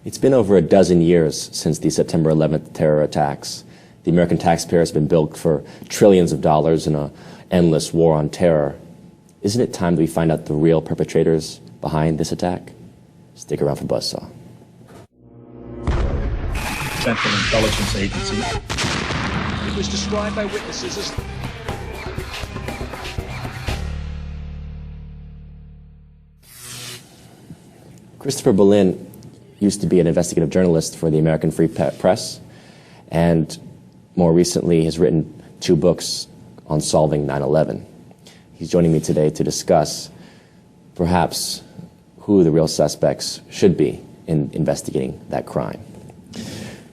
It's been over a dozen years since the September 11th terror attacks. The American taxpayer has been bilked for trillions of dollars in an endless war on terror. Isn't it time that we find out the real perpetrators behind this attack? Stick around for Buzzsaw. Central Intelligence Agency. It was described by witnesses as... Christopher Bollyn used to be an investigative journalist for the American Free Press, and more recently has written 2 books on solving 9/11. He's joining me today to discuss perhaps who the real suspects should be in investigating that crime.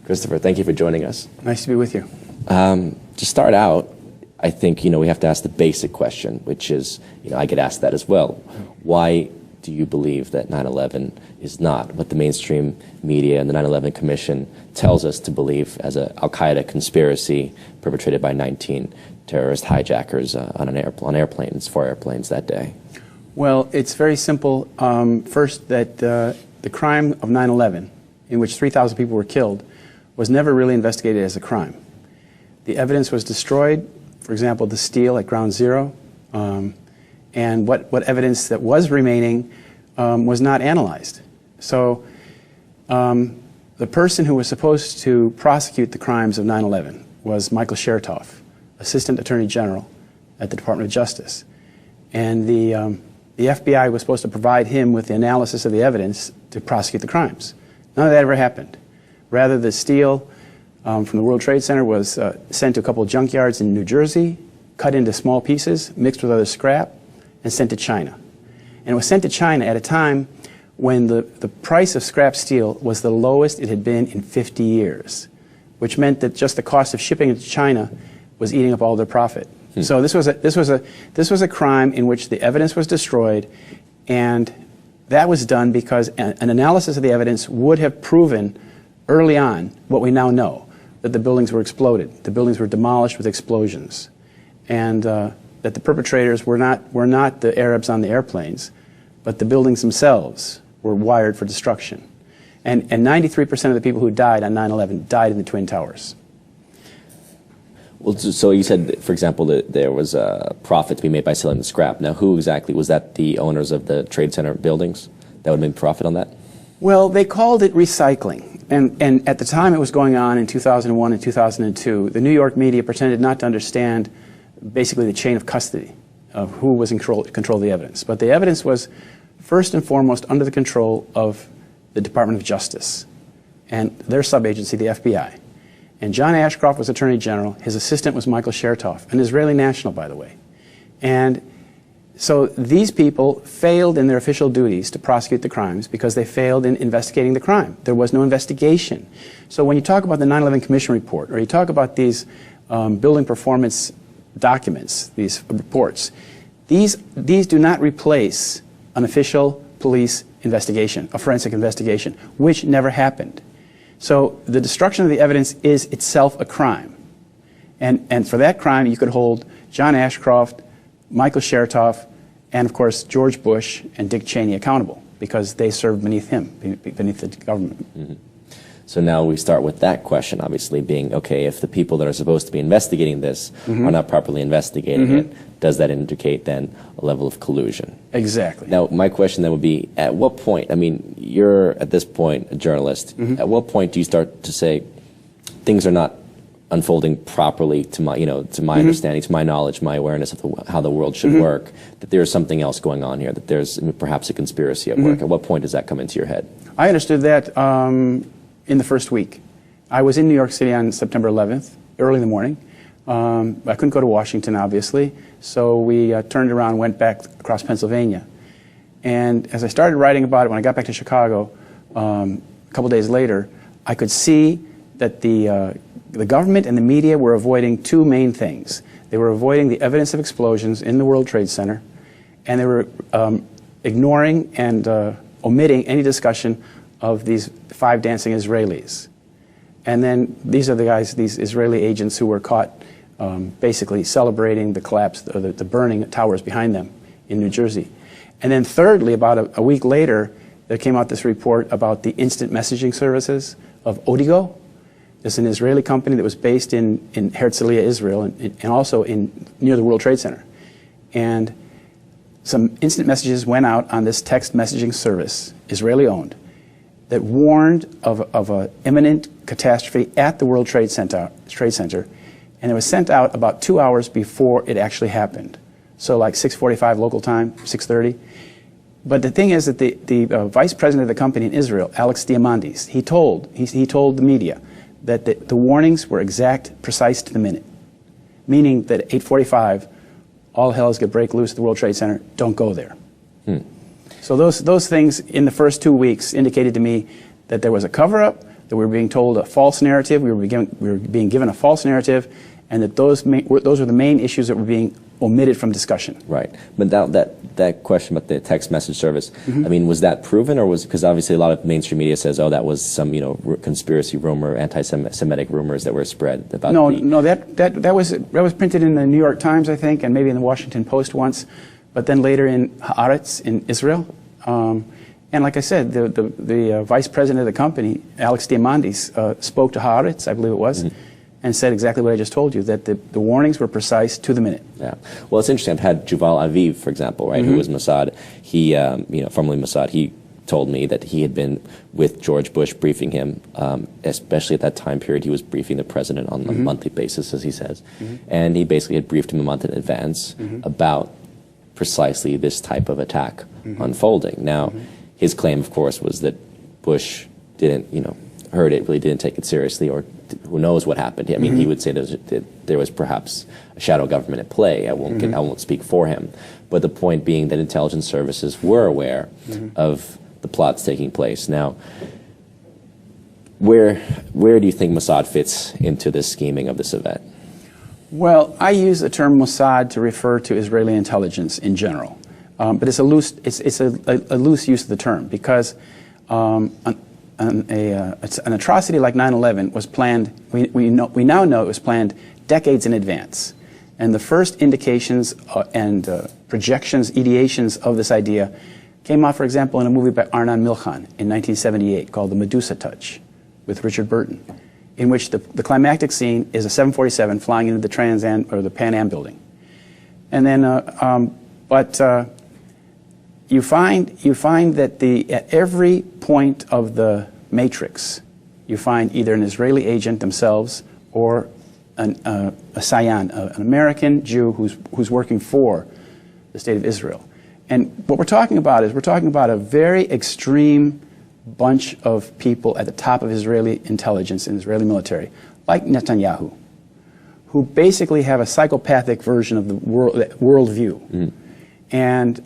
Christopher, thank you for joining us. Nice to be with you. To start out, I think we have to ask the basic question, which is, I get asked that as well. Why do you believe that 9/11 is not what the mainstream media and the 9/11 Commission tells us to believe as an al-Qaeda conspiracy perpetrated by 19 terrorist hijackers on airplanes, 4 airplanes that day? Well, it's very simple. First, that the crime of 9/11, in which 3,000 people were killed, was never really investigated as a crime. The evidence was destroyed, for example, the steel at Ground Zero, and what evidence that was remaining was not analyzed. So the person who was supposed to prosecute the crimes of 9/11 was Michael Chertoff, Assistant Attorney General at the Department of Justice. And the FBI was supposed to provide him with the analysis of the evidence to prosecute the crimes. None of that ever happened. Rather, the steel from the World Trade Center was sent to a couple of junkyards in New Jersey, cut into small pieces, mixed with other scrap, and sent to China. And it was sent to China at a time when the price of scrap steel was the lowest it had been in 50 years, which meant that just the cost of shipping it to China was eating up all their profit. So this was a crime in which the evidence was destroyed, and that was done because an analysis of the evidence would have proven early on what we now know, that the buildings were exploded, the buildings were demolished with explosions, and that the perpetrators were not the Arabs on the airplanes, but the buildings themselves were wired for destruction. And 93% of the people who died on 9/11 died in the Twin Towers. Well, so you said, for example, that there was a profit to be made by selling the scrap. Now, who exactly? Was that the owners of the Trade Center buildings that would make profit on that? Well, they called it recycling. And at the time it was going on in 2001 and 2002, the New York media pretended not to understand basically the chain of custody of who was in control of the evidence. But the evidence was first and foremost under the control of the Department of Justice and their sub-agency, the FBI. And John Ashcroft was Attorney General. His assistant was Michael Chertoff, an Israeli national, by the way. And so these people failed in their official duties to prosecute the crimes because they failed in investigating the crime. There was no investigation. So when you talk about the 9/11 Commission report, or you talk about these building performance documents, these reports, these do not replace an official police investigation, a forensic investigation, which never happened. So the destruction of the evidence is itself a crime. And for that crime, you could hold John Ashcroft, Michael Chertoff, and of course George Bush and Dick Cheney accountable because they served beneath him, beneath the government. Mm-hmm. So now we start with that question, obviously, being, okay, if the people that are supposed to be investigating this are not properly investigating it, does that indicate then a level of collusion? Exactly. Now, my question then would be, at what point, I mean, you're at this point a journalist, at what point do you start to say things are not unfolding properly to my, to my understanding, to my knowledge, my awareness of how the world should work, that there's something else going on here, that there's perhaps a conspiracy at work? At what point does that come into your head? I understood that in the first week. I was in New York City on September 11th, early in the morning. I couldn't go to Washington, obviously, so we turned around and went back across Pennsylvania. And as I started writing about it, when I got back to Chicago, a couple days later, I could see that the government and the media were avoiding 2 main things. They were avoiding the evidence of explosions in the World Trade Center, and they were ignoring and omitting any discussion of these 5 dancing Israelis. And then these are the guys, these Israeli agents who were caught basically celebrating the collapse, the burning towers behind them in New Jersey. And then thirdly, about a week later, there came out this report about the instant messaging services of Odigo. It's an Israeli company that was based in Herzliya, Israel, and also near the World Trade Center. And some instant messages went out on this text messaging service, Israeli-owned, that warned of an imminent catastrophe at the World Trade Center, and it was sent out about 2 hours before it actually happened. So like 6:45 local time, 6:30. But the thing is that the vice president of the company in Israel, Alex Diamandis, he told the media that the warnings were exact, precise to the minute, meaning that at 8:45, all hell is going to break loose at the World Trade Center. Don't go there. So those things in the first 2 weeks indicated to me that there was a cover-up, that we were being told a false narrative, we were being given a false narrative, and that those were the main issues that were being omitted from discussion. Right. But that question about the text message service, I mean, was that proven, or was, because obviously a lot of mainstream media says, oh, that was some, conspiracy rumor, anti-Semitic rumors that were spread about. No, that was printed in the New York Times, I think, and maybe in the Washington Post once, but then later in Haaretz in Israel. And like I said, the vice president of the company, Alex Diamandis, spoke to Haaretz, I believe it was, and said exactly what I just told you, that the warnings were precise to the minute. Yeah. Well, it's interesting. I've had Yuval Aviv, for example, right, who was Mossad. He, formerly Mossad, he told me that he had been with George Bush briefing him, especially at that time period. He was briefing the president on a monthly basis, as he says. And he basically had briefed him a month in advance about precisely this type of attack unfolding. Now, his claim, of course, was that Bush didn't, heard it, really didn't take it seriously, or who knows what happened. I mean, he would say there was perhaps a shadow government at play. I won't speak for him. But the point being that intelligence services were aware of the plots taking place. Now, where do you think Mossad fits into this scheming of this event? Well, I use the term Mossad to refer to Israeli intelligence in general. But it's a loose use of the term, because an atrocity like 9/11 was planned. We now know it was planned decades in advance, and the first indications and projections, ideations of this idea came out, for example, in a movie by Arnon Milchan in 1978 called The Medusa Touch, with Richard Burton, in which the climactic scene is a 747 flying into the Pan Am building, and then you find that at every point of the matrix, you find either an Israeli agent themselves or a Sayan, an American Jew who's working for the state of Israel. And what we're talking about is a very extreme bunch of people at the top of Israeli intelligence and Israeli military, like Netanyahu, who basically have a psychopathic version of the worldview. And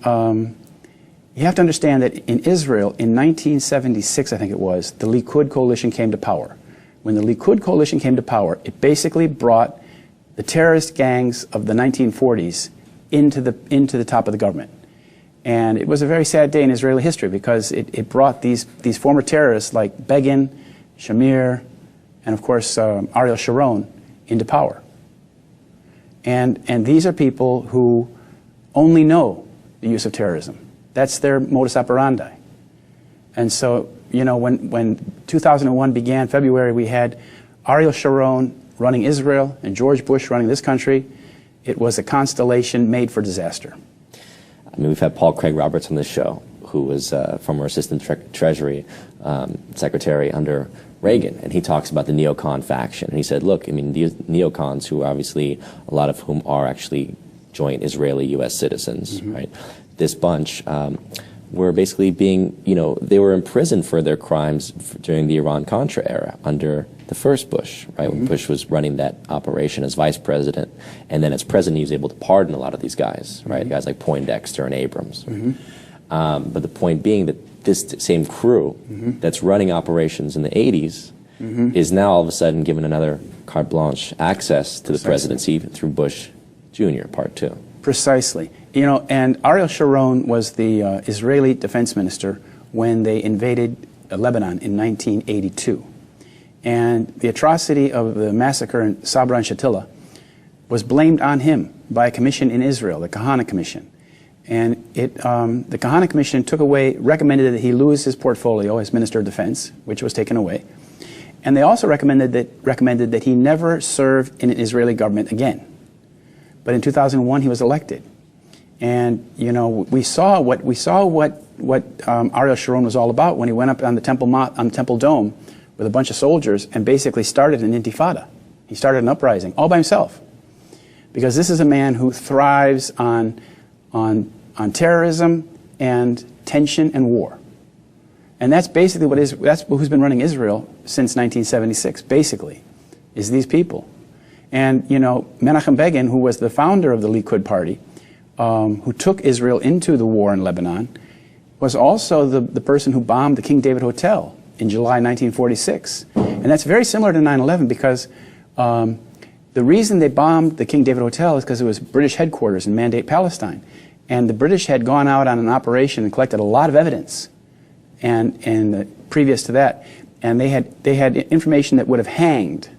you have to understand that in Israel, in 1976, I think it was, the Likud coalition came to power. When the Likud coalition came to power, it basically brought the terrorist gangs of the 1940s into the top of the government. And it was a very sad day in Israeli history, because it brought these former terrorists like Begin, Shamir, and of course Ariel Sharon into power. And these are people who only know the use of terrorism. That's their modus operandi. And so, when 2001 began, February, we had Ariel Sharon running Israel and George Bush running this country. It was a constellation made for disaster. I mean, we've had Paul Craig Roberts on this show, who was former Assistant Treasury Secretary under Reagan, and he talks about the neocon faction. And he said, look, I mean, these neocons, who are obviously, a lot of whom are actually joint Israeli-U.S. citizens, right? This bunch were basically being, they were imprisoned for their crimes during the Iran-Contra era under the first Bush, right? When Bush was running that operation as vice president, and then as president, he was able to pardon a lot of these guys, right? Guys like Poindexter and Abrams. But the point being that this same crew that's running operations in the 80s is now all of a sudden given another carte blanche access to the presidency through Bush Jr. Part 2. Precisely. And Ariel Sharon was the Israeli defense minister when they invaded Lebanon in 1982. And the atrocity of the massacre in Sabra and Shatila was blamed on him by a commission in Israel, the Kahana Commission. And the Kahana Commission recommended that he lose his portfolio as Minister of Defense, which was taken away. And they also recommended that he never serve in an Israeli government again. But in 2001, he was elected. And, you know, we saw what Ariel Sharon was all about when he went up on the Temple Dome with a bunch of soldiers and basically started an intifada. He started an uprising all by himself. Because this is a man who thrives on terrorism and tension and war. And that's basically that's who's been running Israel since 1976, basically, is these people. And, you know, Menachem Begin, who was the founder of the Likud party, who took Israel into the war in Lebanon, was also the person who bombed the King David Hotel in July 1946. And that's very similar to 9/11 because the reason they bombed the King David Hotel is because it was British headquarters in Mandate, Palestine. And the British had gone out on an operation and collected a lot of evidence and previous to that. And they had information that would have hanged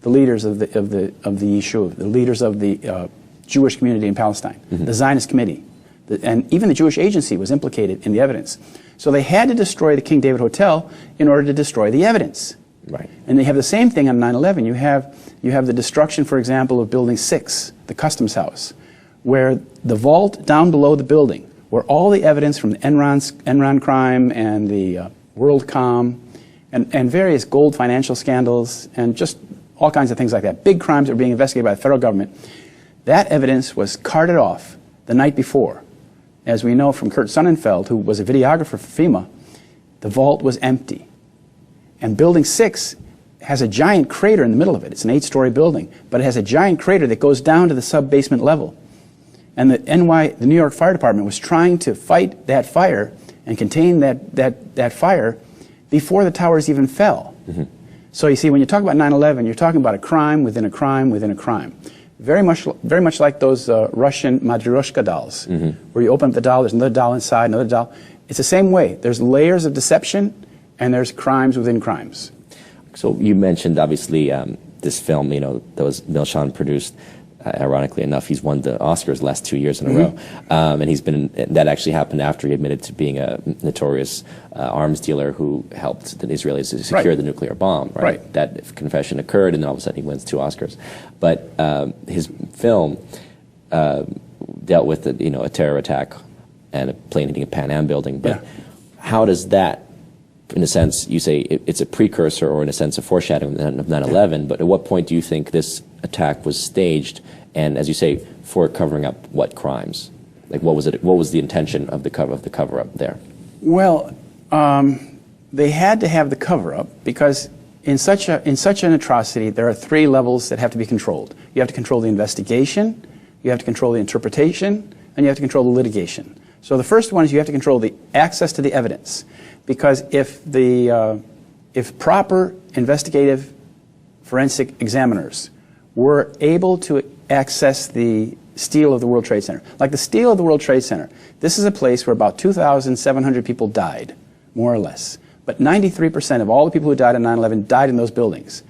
the leaders of the Yishuv, the leaders of the Jewish community in Palestine, the Zionist Committee. And even the Jewish Agency was implicated in the evidence. So they had to destroy the King David Hotel in order to destroy the evidence. Right. And they have the same thing on 9/11. You have the destruction, for example, of Building 6, the Customs House, where the vault down below the building, where all the evidence from the Enron crime and the WorldCom and various gold financial scandals and just all kinds of things like that, big crimes that were being investigated by the federal government, that evidence was carted off the night before. As we know from Kurt Sonnenfeld, who was a videographer for FEMA, the vault was empty. And Building 6 has a giant crater in the middle of it. It's an 8-story building, but it has a giant crater that goes down to the sub-basement level. And the New York Fire Department was trying to fight that fire and contain that fire before the towers even fell. So you see, when you talk about 9/11, you're talking about a crime within a crime within a crime. Very much like those Russian Matryoshka dolls, where you open up the doll, there's another doll inside, another doll. It's the same way. There's layers of deception, and there's crimes within crimes. So you mentioned, obviously, this film, you know, that was Milchan produced. Ironically enough, he's won the Oscars the last 2 years in a row. And that actually happened after he admitted to being a notorious arms dealer who helped the Israelis to secure the nuclear bomb. Right? That confession occurred, and then all of a sudden he wins 2 Oscars. But his film dealt with a terror attack and a plane hitting a Pan Am building. But how does that, in a sense, you say it's a precursor or in a sense a foreshadowing of 9/11, but at what point do you think this attack was staged, and as you say, for covering up what crimes? Like what was the intention of the cover-up there? Well, they had to have the cover-up because in such an atrocity, there are 3 levels that have to be controlled. You have to control the investigation, you have to control the interpretation, and you have to control the litigation. So the first one is you have to control the access to the evidence. Because if proper investigative forensic examiners were able to access the steel of the World Trade Center, like the steel of the World Trade Center, this is a place where about 2,700 people died, more or less. But 93% of all the people who died in 9/11 died in those buildings.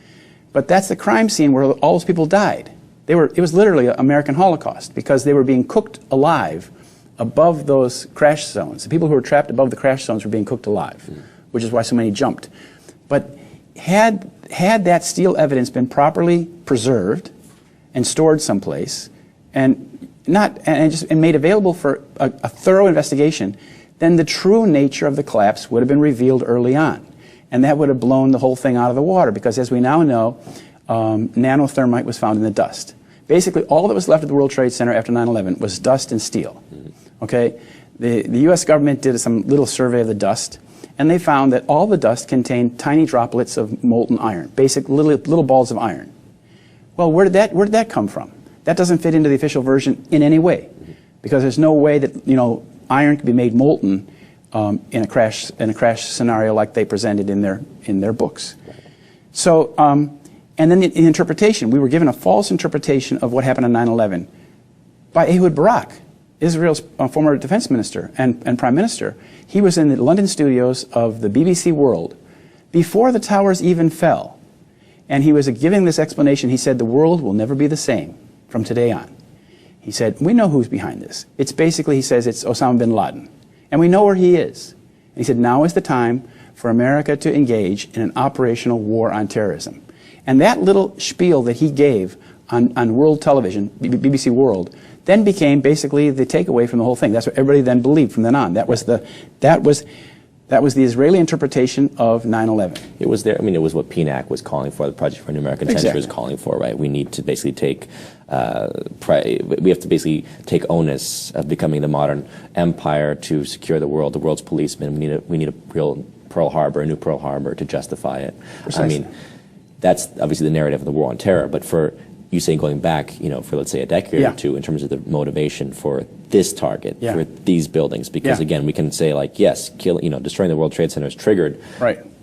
But that's the crime scene where all those people died. It was literally an American Holocaust because they were being cooked alive above those crash zones. The people who were trapped above the crash zones were being cooked alive, which is why so many jumped. But had that steel evidence been properly preserved and stored someplace and made available for a thorough investigation, then the true nature of the collapse would have been revealed early on. And that would have blown the whole thing out of the water because, as we now know, nanothermite was found in the dust. Basically, all that was left of the World Trade Center after 9/11 was dust and steel. Okay, the U.S. government did some little survey of the dust, and they found that all the dust contained tiny droplets of molten iron, basic little balls of iron. Well, where did that come from? That doesn't fit into the official version in any way, because there's no way that iron could be made molten in a crash scenario like they presented in their books. So, and then the interpretation, we were given a false interpretation of what happened on 9/11 by Ehud Barak, Israel's former defense minister and prime minister. He was in the London studios of the BBC World before the towers even fell. And he was giving this explanation. He said, the world will never be the same from today on. He said, we know who's behind this. It's basically, he says, it's Osama bin Laden. And we know where he is. And he said, now is the time for America to engage in an operational war on terrorism. And that little spiel that he gave on world television, BBC World, then became basically the takeaway from the whole thing. That's what everybody then believed from then on. That was the Israeli interpretation of 9/11. It was there. I mean, it was what PNAC was calling for. The Project for a New American Century was calling for. Right. We need to basically take. We have to basically take onus of becoming the modern empire to secure the world. The world's policemen. We need a real Pearl Harbor, a new Pearl Harbor, to justify it. Precisely. I mean, that's obviously the narrative of the war on terror. But for you saying going back, for let's say a decade or two, in terms of the motivation for this target, for these buildings, because again, we can say like, yes, destroying the World Trade Center has triggered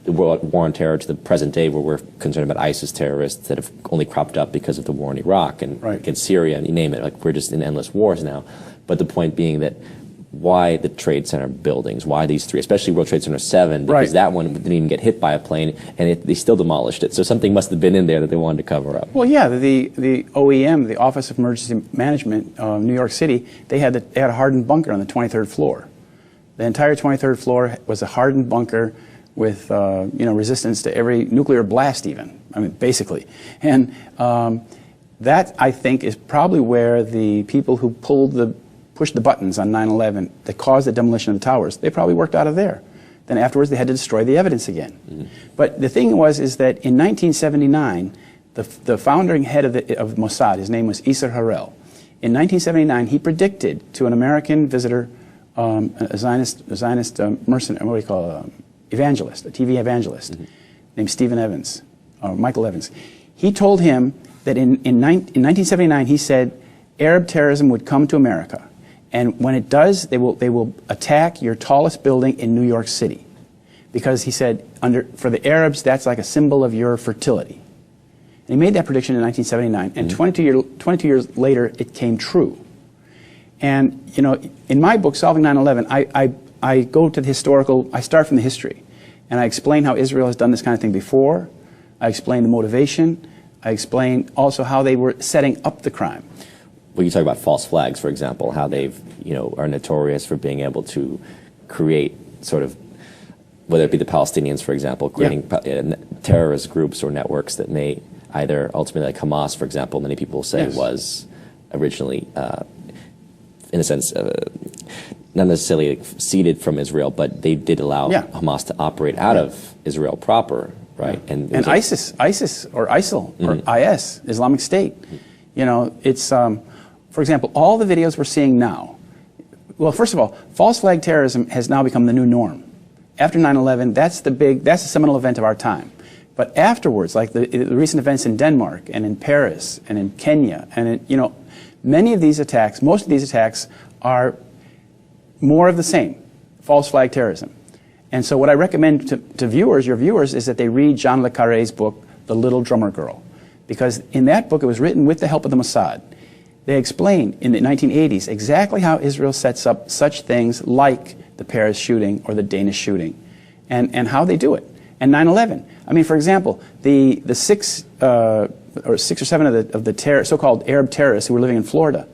the war on terror to the present day, where we're concerned about ISIS terrorists that have only cropped up because of the war in Iraq and against Syria, and you name it. Like, we're just in endless wars now. But the point being that why the Trade Center buildings? Why these three, especially World Trade Center 7? Because that one didn't even get hit by a plane, and they still demolished it. So something must have been in there that they wanted to cover up. Well, yeah, the OEM, the Office of Emergency Management, New York City, they had a hardened bunker on the 23rd floor. The entire 23rd floor was a hardened bunker with resistance to every nuclear blast, even. I mean, basically, and that, I think, is probably where the people who pushed the buttons on 9/11 that caused the demolition of the towers, they probably worked out of there. Then afterwards, they had to destroy the evidence again. But the thing is that in 1979, the founding head of Mossad, his name was Issa Harel. In 1979, he predicted to an American visitor, a Zionist mercenary, what do you call it, evangelist, a TV evangelist, named Stephen Evans, or Michael Evans. He told him that in 1979, he said Arab terrorism would come to America. And when it does, they will attack your tallest building in New York City, because he said for the Arabs that's like a symbol of your fertility. And he made that prediction in 1979, and 22 years later it came true. And in my book Solving 9/11, I go to the historical. I start from the history, and I explain how Israel has done this kind of thing before. I explain the motivation. I explain also how they were setting up the crime. Well, you talk about false flags, for example, how they've, are notorious for being able to create sort of, whether it be the Palestinians, for example, creating terrorist groups or networks that may either ultimately, like Hamas, for example, many people say was originally, in a sense, not necessarily seeded from Israel, but they did allow Hamas to operate out of Israel proper, right? And ISIS or ISIL or IS, Islamic State, it's. For example, all the videos we're seeing now, well, first of all, false flag terrorism has now become the new norm. After 9/11, that's the seminal event of our time. But afterwards, like the recent events in Denmark and in Paris and in Kenya, and many of these attacks, most of these attacks are more of the same, false flag terrorism. And so what I recommend to your viewers, is that they read John le Carré's book, The Little Drummer Girl. Because in that book, it was written with the help of the Mossad. They explain in the 1980s exactly how Israel sets up such things like the Paris shooting or the Danish shooting, and how they do it. And 9/11. I mean, for example, the 6 or 7 of the so-called Arab terrorists who were living in Florida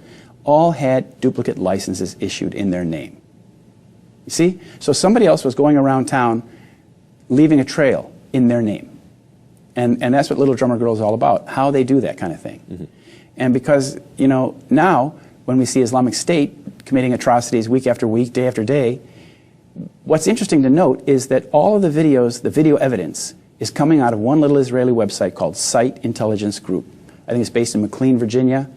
all had duplicate licenses issued in their name. You see? So somebody else was going around town leaving a trail in their name. And that's what Little Drummer Girl is all about, how they do that kind of thing. And because, now when we see Islamic State committing atrocities week after week, day after day, what's interesting to note is that all of the videos, the video evidence, is coming out of one little Israeli website called Site Intelligence Group. I think it's based in McLean, Virginia.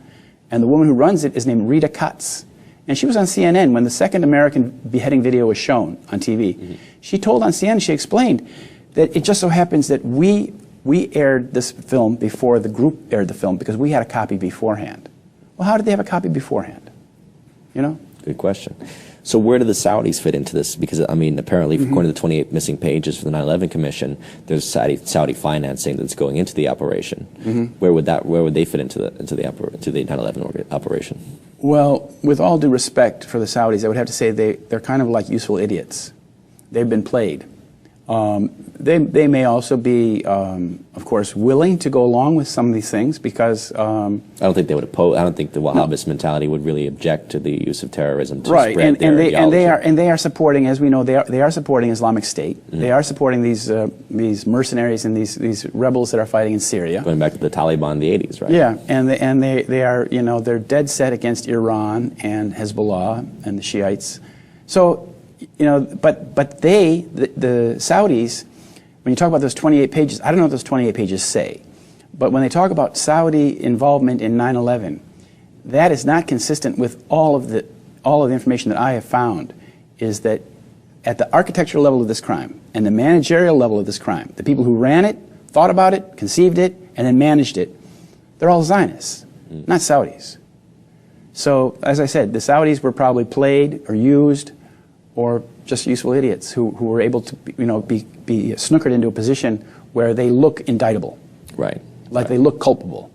And the woman who runs it is named Rita Katz. And she was on CNN when the second American beheading video was shown on TV. She told on CNN, she explained that it just so happens that we aired this film before the group aired the film, because we had a copy beforehand. Well, how did they have a copy beforehand? Good question. So where do the Saudis fit into this? Because, I mean, apparently, according to the 28 missing pages for the 9/11 Commission, there's Saudi financing that's going into the operation. Where would they fit into the 9/11 operation? Well, with all due respect for the Saudis, I would have to say they're kind of like useful idiots. They've been played. They may also be, of course, willing to go along with some of these things because I don't think they would oppose. I don't think the Wahhabist mentality would really object to the use of terrorism to right, spread their ideology. and they are supporting, as we know, they are supporting Islamic State. They are supporting these mercenaries and these rebels that are fighting in Syria. Going back to the Taliban in the 80s, right? Yeah, and they are, you know, they're dead set against Iran and Hezbollah and the Shiites. So, you know, but the Saudis, when you talk about those 28 pages, I don't know what those 28 pages say, but when they talk about Saudi involvement in 9/11, that is not consistent with all of the information that I have found, is that at the architectural level of this crime and the managerial level of this crime, the people who ran it, thought about it, conceived it, and then managed it, they're all Zionists, not Saudis. So, as I said, the Saudis were probably played or used or just useful idiots who were able to, you know, be snookered into a position where they look indictable. Right. Like they look culpable.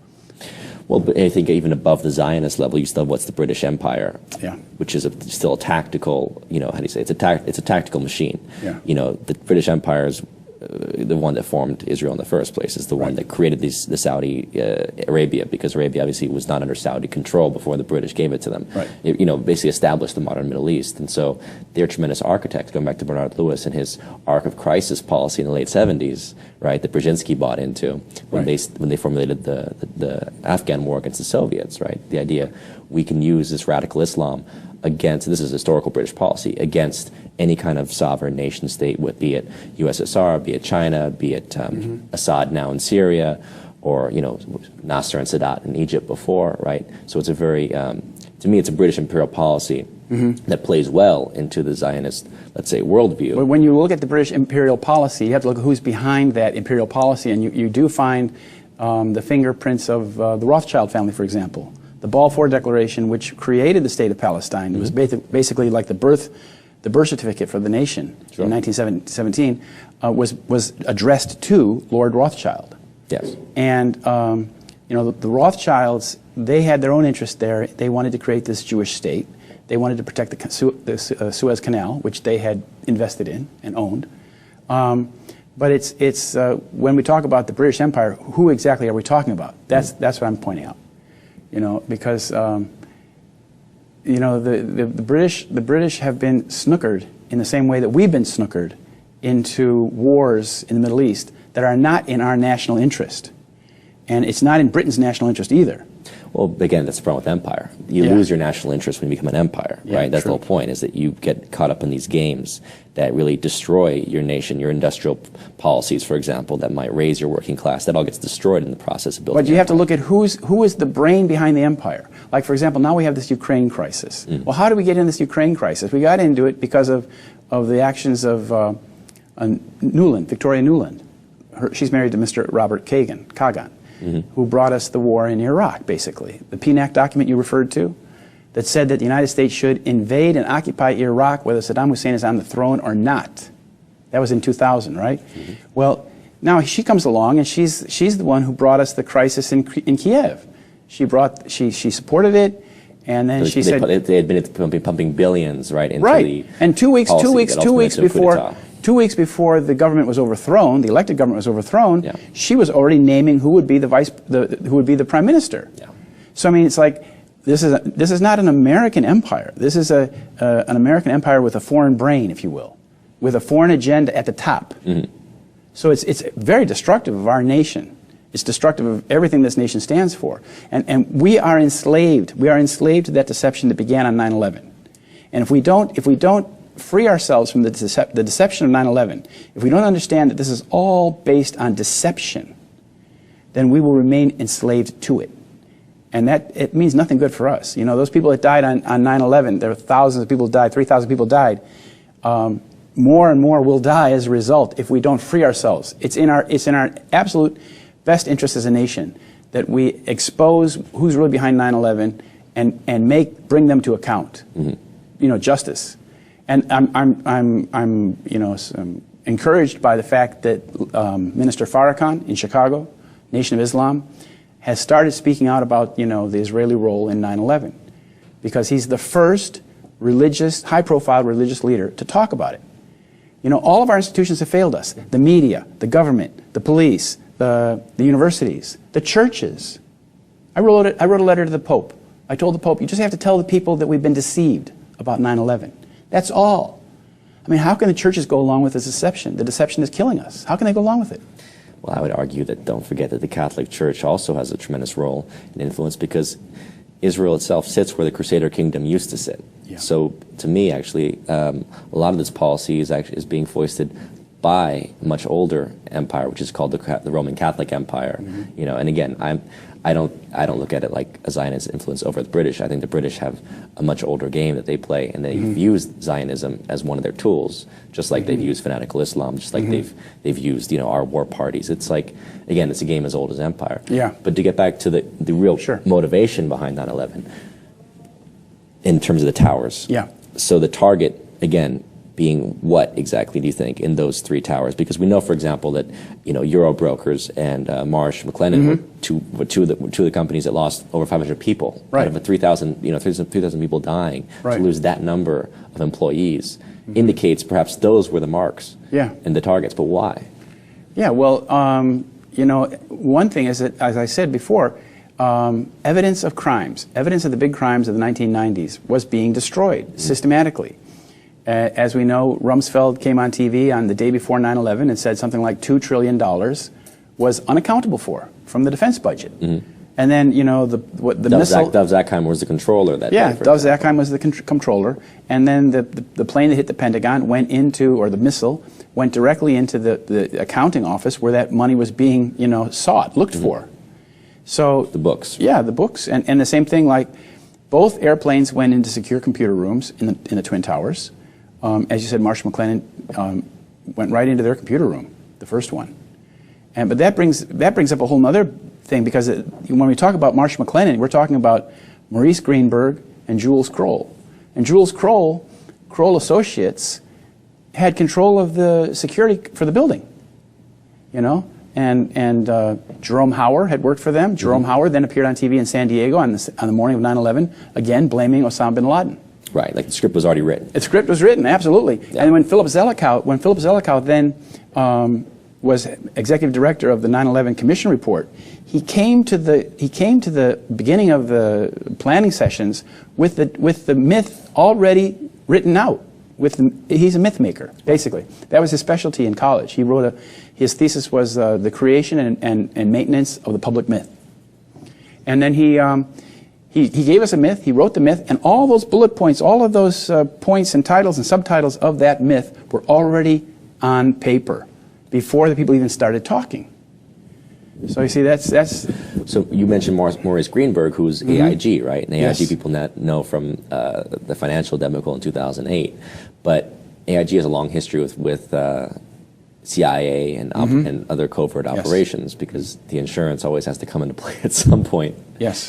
Well, but I think even above the Zionist level, you still have what's the British Empire, Yeah. which is still a tactical, you know, how do you say, it's a tactical machine. Yeah. You know, the British Empire is the one that formed Israel in the first place, is the one that created the Saudi Arabia, because Arabia obviously was not under Saudi control before the British gave it to them. Right. It, you know, basically established the modern Middle East. And so they're tremendous architects, going back to Bernard Lewis and his arc of crisis policy in the late 70s, right, that Brzezinski bought into when they formulated the Afghan war against the Soviets, right? The idea we can use this radical Islam against, this is historical British policy, against any kind of sovereign nation state, be it USSR, be it China, be it Assad now in Syria, or, you know, Nasser and Sadat in Egypt before, right? So it's a very, to me, it's a British imperial policy that plays well into the Zionist, let's say, worldview. But when you look at the British imperial policy, you have to look at who's behind that imperial policy, and you do find the fingerprints of the Rothschild family, for example. The Balfour Declaration, which created the state of Palestine, it was basically like the birth certificate for the nation in 1917, was addressed to Lord Rothschild. Yes. And you know, the Rothschilds, they had their own interest there. They wanted to create this Jewish state. They wanted to protect the Suez Canal, which they had invested in and owned. But it's when we talk about the British Empire, who exactly are we talking about? That's what I'm pointing out. You know, because you know, the British have been snookered in the same way that we've been snookered into wars in the Middle East that are not in our national interest, and it's not in Britain's national interest either. Well, again, that's the problem with empire. You lose your national interest when you become an empire, right? That's the whole point, is that you get caught up in these games that really destroy your nation, your industrial policies, for example, that might raise your working class. That all gets destroyed in the process of building. But you have to look at who is the brain behind the empire. Like, for example, now we have this Ukraine crisis. Well, how did we get in this Ukraine crisis? We got into it because of the actions of Nuland, Victoria Nuland. She's married to Mr. Robert Kagan. Who brought us the war in Iraq, basically. The PNAC document you referred to that said that the United States should invade and occupy Iraq whether Saddam Hussein is on the throne or not. That was in 2000, right? Well, now she comes along and she's the one who brought us the crisis in Kiev. She supported it, and then she said they had been pumping billions into the and two weeks before. 2 weeks before the government was overthrown, the elected government was overthrown, she was already naming who would be the prime minister. So I mean, it's like this is not an American empire. This is an American empire with a foreign brain, if you will, with a foreign agenda at the top. So it's very destructive of our nation. It's destructive of everything this nation stands for. And we are enslaved. We are enslaved to that deception that began on 9/11. And if we don't free ourselves from the deception of 9/11, if we don't understand that this is all based on deception, then we will remain enslaved to it. And it means nothing good for us. You know, those people that died on 9/11, there were thousands of people died, 3,000 people died. More and more will die as a result if we don't free ourselves. It's in our absolute best interest as a nation that we expose who's really behind 9/11 and bring them to account. You know, justice. And I'm encouraged by the fact that Minister Farrakhan in Chicago, Nation of Islam, has started speaking out about, you know, the Israeli role in 9/11, because he's the first high-profile religious leader to talk about it. You know, all of our institutions have failed us. The media, the government, the police, the universities, the churches. I wrote a letter to the Pope. I told the Pope, you just have to tell the people that we've been deceived about 9/11. That's all. I mean, how can the churches go along with this deception? The deception is killing us. How can they go along with it? Well, I would argue that don't forget that the Catholic Church also has a tremendous role and influence, because Israel itself sits where the Crusader kingdom used to sit. Yeah. So to me, actually, a lot of this policy is being foisted by a much older empire, which is called the Roman Catholic Empire. Mm-hmm. You know, and again, I don't look at it like a Zionist influence over the British. I think the British have a much older game that they play, and they've mm-hmm. used Zionism as one of their tools, just like mm-hmm. they've used fanatical Islam, just like mm-hmm. they've used, you know, our war parties. It's like, again, it's a game as old as empire. Yeah. But to get back to the real sure. motivation behind 9/11, in terms of the towers. Yeah. So the target, again, being what exactly do you think in those three towers? Because we know, for example, that, you know, Euro Brokers and Marsh McLennan mm-hmm. were two of the companies that lost over 500 people right. out of 3,000 people dying. Right. To lose that number of employees mm-hmm. indicates perhaps those were the marks yeah. and the targets. But why? Yeah. Well, you know, one thing is that, as I said before, evidence of crimes, evidence of the big crimes of the 1990s was being destroyed mm-hmm. systematically. As we know, Rumsfeld came on TV on the day before 9/11 and said something like $2 trillion was unaccountable for from the defense budget. Mm-hmm. And then, you know, the missile... Dov Zakheim was the controller that yeah, day. Dov Zakheim was the controller. And then the plane that hit the Pentagon went into, or the missile, went directly into the accounting office where that money was being, you know, sought, looked mm-hmm. for. So... The books. Yeah, the books. And the same thing, like, both airplanes went into secure computer rooms in the Twin Towers. As you said, Marsh McLennan went right into their computer room, the first one. But that brings up a whole other thing, because when we talk about Marsh McLennan, we're talking about Maurice Greenberg and Jules Kroll. And Jules Kroll Associates, had control of the security for the building, you know? And Jerome Hauer had worked for them. Jerome Hauer then appeared on TV in San Diego on the morning of 9/11, again blaming Osama bin Laden. Right, like the script was already written. The script was written, absolutely. Yeah. And when Philip Zelikow then was executive director of the 9/11 Commission report, he came to the beginning of the planning sessions with the myth already written out. He's a myth maker, basically. That was his specialty in college. He wrote his thesis was the creation and maintenance of the public myth. And then he gave us a myth, he wrote the myth, and all those bullet points, all of those points and titles and subtitles of that myth were already on paper before the people even started talking. So you see, that's... So you mentioned Maurice Greenberg, who's mm-hmm. AIG, right? And AIG yes. people know from the financial debacle in 2008. But AIG has a long history with CIA and other covert operations, because the insurance always has to come into play at some point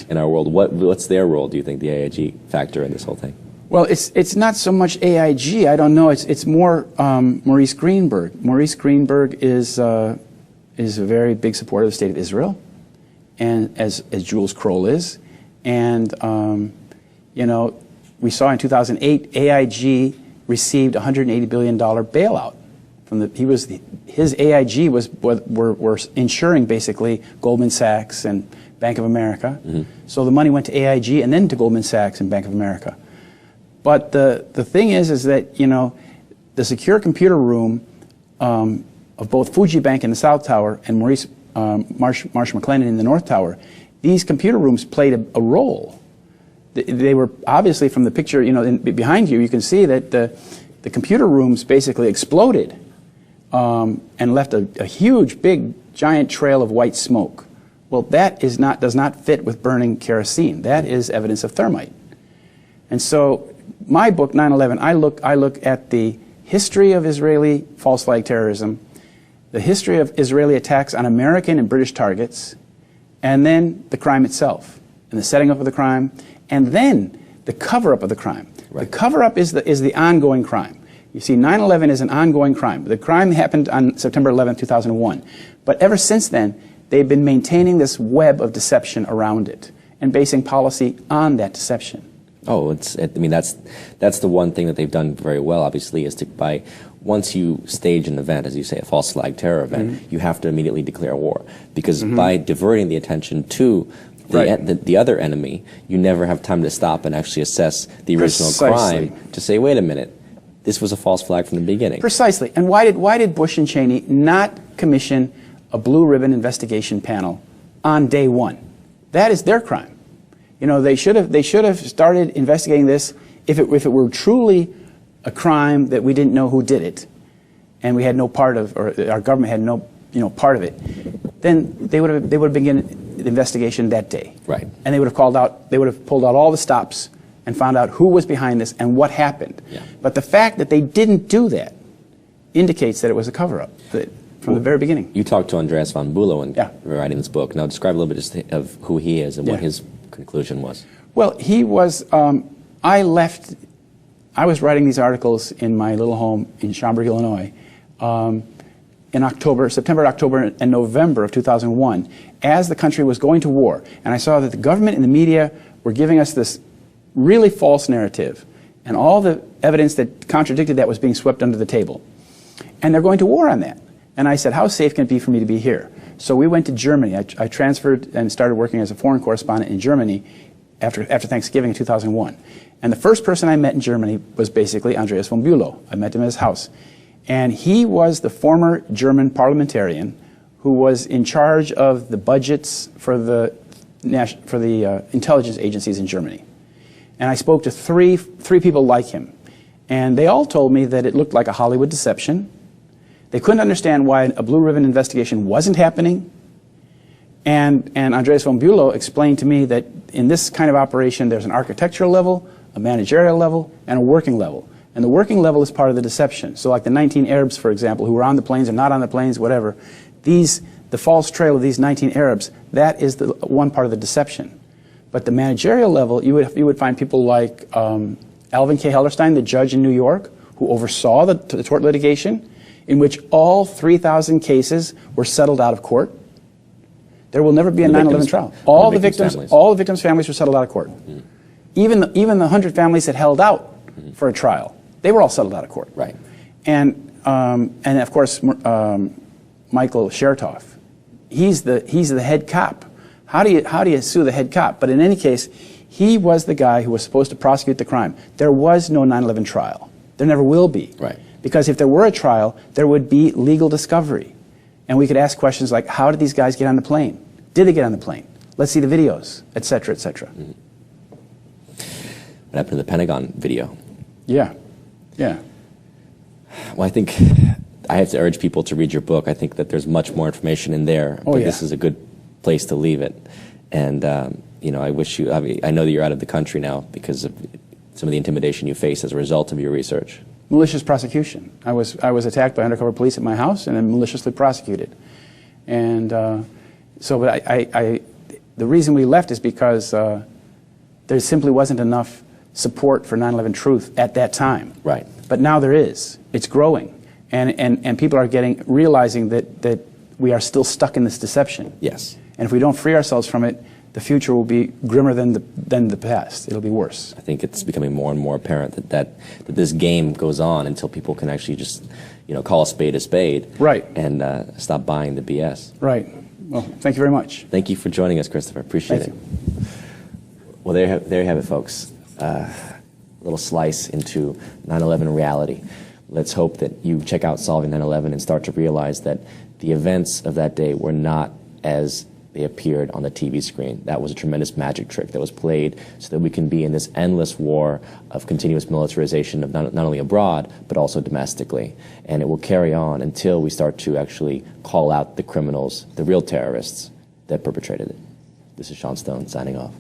in our world. What's their role, do you think, the AIG factor in this whole thing? Well, it's not so much AIG. I don't know. It's more Maurice Greenberg. Maurice Greenberg is a very big supporter of the State of Israel, and as Jules Kroll is. And you know, we saw in 2008 AIG received a $180 billion bailout. His AIG were insuring basically Goldman Sachs and Bank of America. Mm-hmm. So the money went to AIG and then to Goldman Sachs and Bank of America. But the thing is that, you know, the secure computer room of both Fuji Bank in the South Tower and Marsh McLennan in the North Tower, these computer rooms played a role. They were obviously, from the picture, you know, behind you, you can see that the computer rooms basically exploded. And left a huge, big, giant trail of white smoke. Well, that does not fit with burning kerosene. That is evidence of thermite. And so, my book, 9/11, I look at the history of Israeli false flag terrorism, the history of Israeli attacks on American and British targets, and then the crime itself, and the setting up of the crime, and then the cover-up of the crime. Right. The cover-up is the ongoing crime. You see, 9/11 is an ongoing crime. The crime happened on September 11, 2001. But ever since then, they've been maintaining this web of deception around it and basing policy on that deception. Oh, I mean, that's the one thing that they've done very well, obviously, is by once you stage an event, as you say, a false flag terror event, you have to immediately declare war. Because by diverting the attention to the other enemy, you never have time to stop and actually assess the original crime to say, wait a minute, this was a false flag from the beginning. Precisely. And why did Bush and Cheney not commission a blue ribbon investigation panel on day one? That is their crime. You know, they should have started investigating this if it were truly a crime that we didn't know who did it, and we had no part of, or our government had no part of it. Then they would have begun the investigation that day. Right. And they would have pulled out all the stops and found out who was behind this and what happened. Yeah. But the fact that they didn't do that indicates that it was a cover-up from the very beginning. You talked to Andreas von Bülow in Yeah. writing this book. Now describe a little bit just of who he is and what his conclusion was. Well, he was, I was writing these articles in my little home in Schaumburg, Illinois, in September, October, and November of 2001, as the country was going to war. And I saw that the government and the media were giving us this really false narrative, and all the evidence that contradicted that was being swept under the table. And they're going to war on that. And I said, how safe can it be for me to be here? So we went to Germany. I transferred and started working as a foreign correspondent in Germany after Thanksgiving in 2001. And the first person I met in Germany was basically Andreas von Bülow. I met him at his house. And he was the former German parliamentarian who was in charge of the budgets for the intelligence agencies in Germany. And I spoke to three people like him. And they all told me that it looked like a Hollywood deception. They couldn't understand why a blue ribbon investigation wasn't happening. And Andreas von Bülow explained to me that in this kind of operation, there's an architectural level, a managerial level, and a working level. And the working level is part of the deception. So like the 19 Arabs, for example, who were on the planes or not on the planes, whatever, the false trail of these 19 Arabs, that is the one part of the deception. But the managerial level, you would find people like Alvin K. Hellerstein, the judge in New York, who oversaw the tort litigation, in which all 3,000 cases were settled out of court. There will never be a 9/11 trial. All the victims' families were settled out of court. Even the 100 families that held out for a trial, they were all settled out of court. Right. And of course, Michael Chertoff, he's the head cop. How do you sue the head cop? But in any case, he was the guy who was supposed to prosecute the crime. There was no 9/11 trial. There never will be. Right. Because if there were a trial, there would be legal discovery. And we could ask questions like, how did these guys get on the plane? Did they get on the plane? Let's see the videos, et cetera, et cetera. What happened to the Pentagon video? Yeah, yeah. Well, I think I have to urge people to read your book. I think that there's much more information in there, but this is a good place to leave it. And, you know, I know that you're out of the country now because of some of the intimidation you face as a result of your research. Malicious prosecution. I was attacked by undercover police at my house and then maliciously prosecuted. And but the reason we left is because there simply wasn't enough support for 9/11 truth at that time. Right. But now there is. It's growing. And people are realizing that we are still stuck in this deception. Yes. And if we don't free ourselves from it, the future will be grimmer than the past. It'll be worse. I think it's becoming more and more apparent that this game goes on until people can actually just, you know, call a spade, right, and stop buying the BS. Right. Well, thank you very much. Thank you for joining us, Christopher. Appreciate it. Well, there you have it, folks. A little slice into 9/11 reality. Let's hope that you check out Solving 9/11 and start to realize that the events of that day were not as they appeared on the TV screen. That was a tremendous magic trick that was played so that we can be in this endless war of continuous militarization of not only abroad, but also domestically. And it will carry on until we start to actually call out the criminals, the real terrorists that perpetrated it. This is Sean Stone signing off.